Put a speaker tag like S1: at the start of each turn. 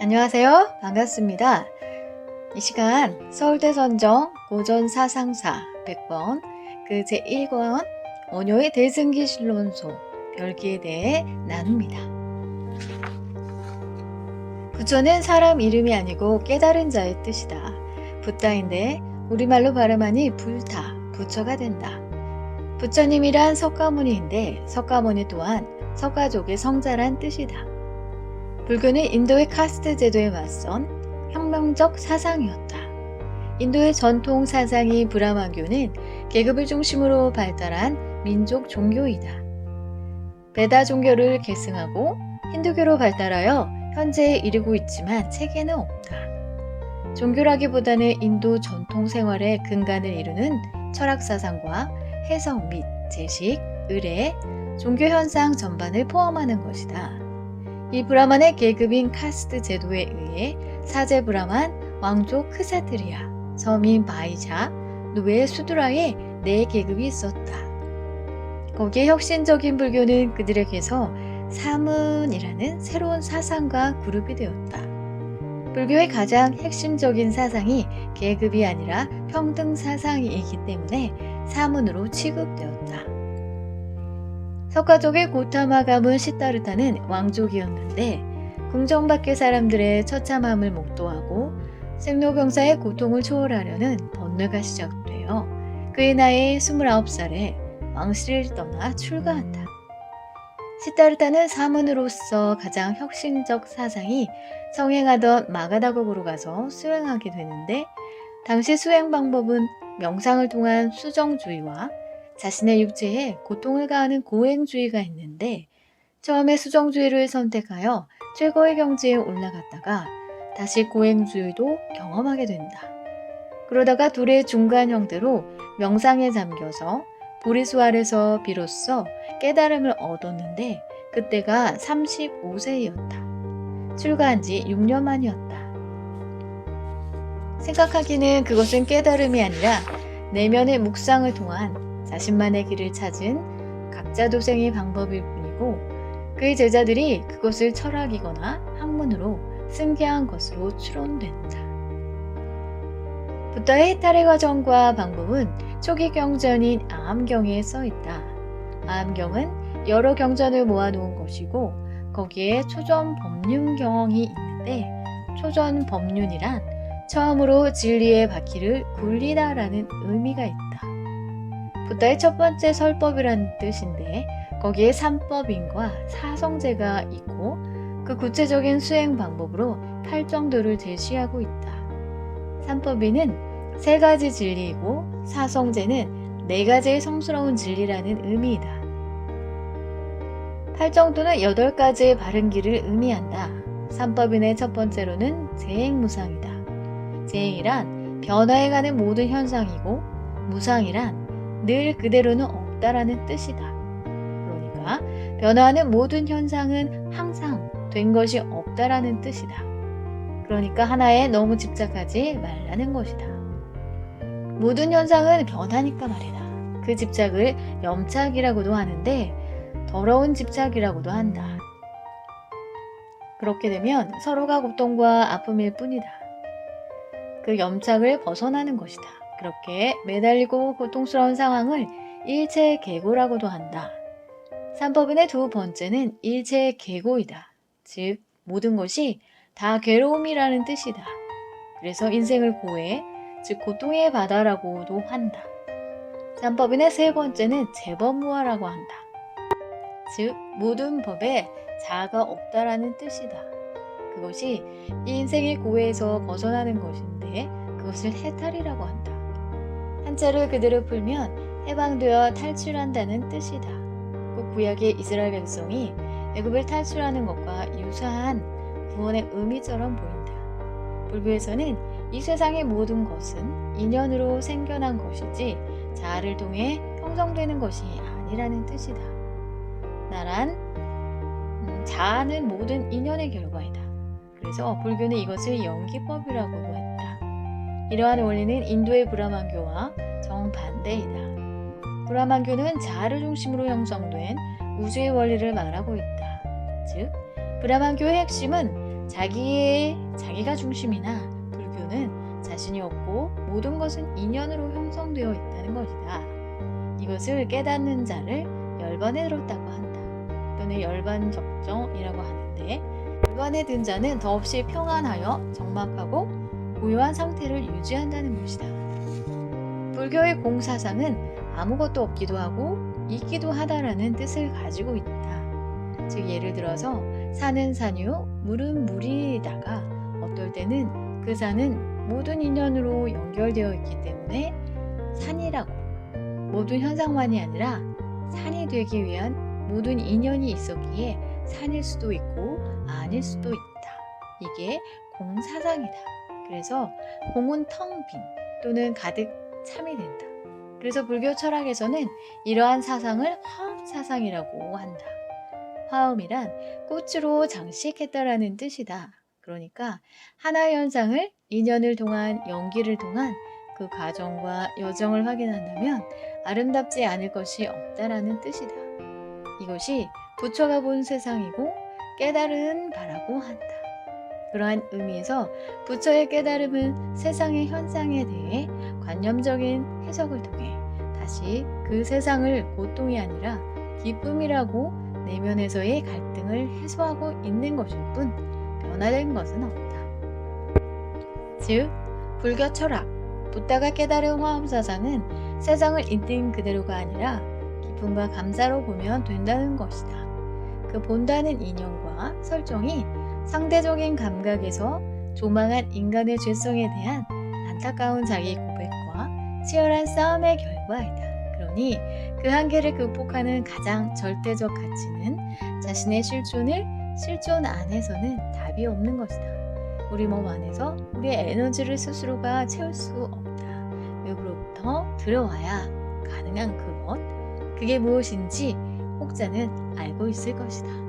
S1: 안녕하세요. 반갑습니다. 이 시간 서울대 선정 고전 사상사 100번 그 제1권 원효의 대승기실론소 별기에 대해 나눕니다. 부처는 사람 이름이 아니고 깨달은 자의 뜻이다. 붓다인데 우리말로 발음하니 불타, 부처가 된다. 부처님이란 석가모니인데 석가모니 또한 석가족의 성자란 뜻이다. 불교는 인도의 카스트 제도에 맞선 혁명적 사상이었다. 인도의 전통 사상이 브라마교는 계급을 중심으로 발달한 민족 종교이다. 베다 종교를 계승하고 힌두교로 발달하여 현재에 이르고 있지만 체계는 없다. 종교라기보다는 인도 전통 생활의 근간을 이루는 철학 사상과 해석 및 제식, 의례, 종교 현상 전반을 포함하는 것이다. 이 브라만의 계급인 카스트 제도에 의해 사제 브라만, 왕족 크사트리아, 서민 바이자, 노예 수드라의 네 계급이 있었다. 거기에 혁신적인 불교는 그들에게서 사문이라는 새로운 사상과 그룹이 되었다. 불교의 가장 핵심적인 사상이 계급이 아니라 평등 사상이기 때문에 사문으로 취급되었다. 석가족의 고타마 가문 시타르타는 왕족이었는데 궁정밖의 사람들의 처참함을 목도하고 생로병사의 고통을 초월하려는 번뇌가 시작되어 그의 나이 29살에 왕실을 떠나 출가한다. 시타르타는 사문으로서 가장 혁신적 사상이 성행하던 마가다국으로 가서 수행하게 되는데 당시 수행 방법은 명상을 통한 수정주의와 자신의 육체에 고통을 가하는 고행주의가 있는데 처음에 수정주의를 선택하여 최고의 경지에 올라갔다가 다시 고행주의도 경험하게 된다. 그러다가 둘의 중간 형태로 명상에 잠겨서 보리수 아래서 비로소 깨달음을 얻었는데 그때가 35세였다. 출가한 지 6년 만이었다. 생각하기는 그것은 깨달음이 아니라 내면의 묵상을 통한 자신만의 길을 찾은 각자 도생의 방법일 뿐이고 그의 제자들이 그것을 철학이거나 학문으로 승계한 것으로 추론된다. 부다의 해탈의 과정과 방법은 초기 경전인 아함경에 써있다. 아함경은 여러 경전을 모아놓은 것이고 거기에 초전 법륜경이 있는데 초전 법륜이란 처음으로 진리의 바퀴를 굴리다라는 의미가 있다. 부다의 첫 번째 설법이라는 뜻인데 거기에 삼법인과 사성제가 있고 그 구체적인 수행 방법으로 8정도를 제시하고 있다. 삼법인은 3가지 진리이고 사성제는 4가지의 성스러운 진리라는 의미이다. 8정도는 8가지의 바른 길을 의미한다. 삼법인의 첫 번째로는 재행무상이다. 재행이란 변화해가는 모든 현상이고 무상이란 늘 그대로는 없다라는 뜻이다. 그러니까 변화하는 모든 현상은 항상 된 것이 없다라는 뜻이다. 그러니까 하나에 너무 집착하지 말라는 것이다. 모든 현상은 변하니까 말이다. 그 집착을 염착이라고도 하는데 더러운 집착이라고도 한다. 그렇게 되면 서로가 고통과 아픔일 뿐이다. 그 염착을 벗어나는 것이다. 그렇게 매달리고 고통스러운 상황을 일체계고라고도 한다. 삼법인의 두 번째는 일체계고이다. 즉 모든 것이 다 괴로움이라는 뜻이다. 그래서 인생을 고해, 즉 고통의 바다라고도 한다. 삼법인의 세 번째는 재범무화라고 한다. 즉 모든 법에 자아가 없다라는 뜻이다. 그것이 이 인생의 고해에서 벗어나는 것인데 그것을 해탈이라고 한다. 한자를 그대로 풀면 해방되어 탈출한다는 뜻이다. 그 구약의 이스라엘 백성이 애굽을 탈출하는 것과 유사한 구원의 의미처럼 보인다. 불교에서는 이 세상의 모든 것은 인연으로 생겨난 것이지 자아를 통해 형성되는 것이 아니라는 뜻이다. 나란 자아는 모든 인연의 결과이다. 그래서 불교는 이것을 연기법이라고도 했다. 이러한 원리는 인도의 브라만교와 정반대이다. 브라만교는 자아를 중심으로 형성된 우주의 원리를 말하고 있다. 즉, 브라만교의 핵심은 자기가 중심이나 불교는 자신이 없고 모든 것은 인연으로 형성되어 있다는 것이다. 이것을 깨닫는 자를 열반에 들었다고 한다. 또는 열반적정이라고 하는데, 열반에 든 자는 더없이 평안하여 정막하고 고요한 상태를 유지한다는 것이다. 불교의 공사상은 아무것도 없기도 하고 있기도 하다라는 뜻을 가지고 있다. 즉 예를 들어서 산은 산이요 물은 물이다가 어떨 때는 그 산은 모든 인연으로 연결되어 있기 때문에 산이라고, 모든 현상만이 아니라 산이 되기 위한 모든 인연이 있었기에 산일 수도 있고 아닐 수도 있다. 이게 공사상이다. 그래서 공은 텅 빈 또는 가득 참이 된다. 그래서 불교 철학에서는 이러한 사상을 화엄사상이라고 한다. 화엄이란 꽃으로 장식했다라는 뜻이다. 그러니까 하나의 현상을 인연을 통한 연기를 통한 그 과정과 여정을 확인한다면 아름답지 않을 것이 없다라는 뜻이다. 이것이 부처가 본 세상이고 깨달은 바라고 한다. 그러한 의미에서 부처의 깨달음은 세상의 현상에 대해 관념적인 해석을 통해 다시 그 세상을 고통이 아니라 기쁨이라고 내면에서의 갈등을 해소하고 있는 것일 뿐 변화된 것은 없다. 즉, 불교 철학, 붓다가 깨달은 화엄사상은 세상을 있는 그대로가 아니라 기쁨과 감사로 보면 된다는 것이다. 그 본다는 인연과 설정이 상대적인 감각에서 조망한 인간의 죄성에 대한 안타까운 자기 고백과 치열한 싸움의 결과이다. 그러니 그 한계를 극복하는 가장 절대적 가치는 자신의 실존 안에서는 답이 없는 것이다. 우리 몸 안에서 우리의 에너지를 스스로가 채울 수 없다. 외부로부터 들어와야 가능한 그것, 그게 무엇인지 혹자는 알고 있을 것이다.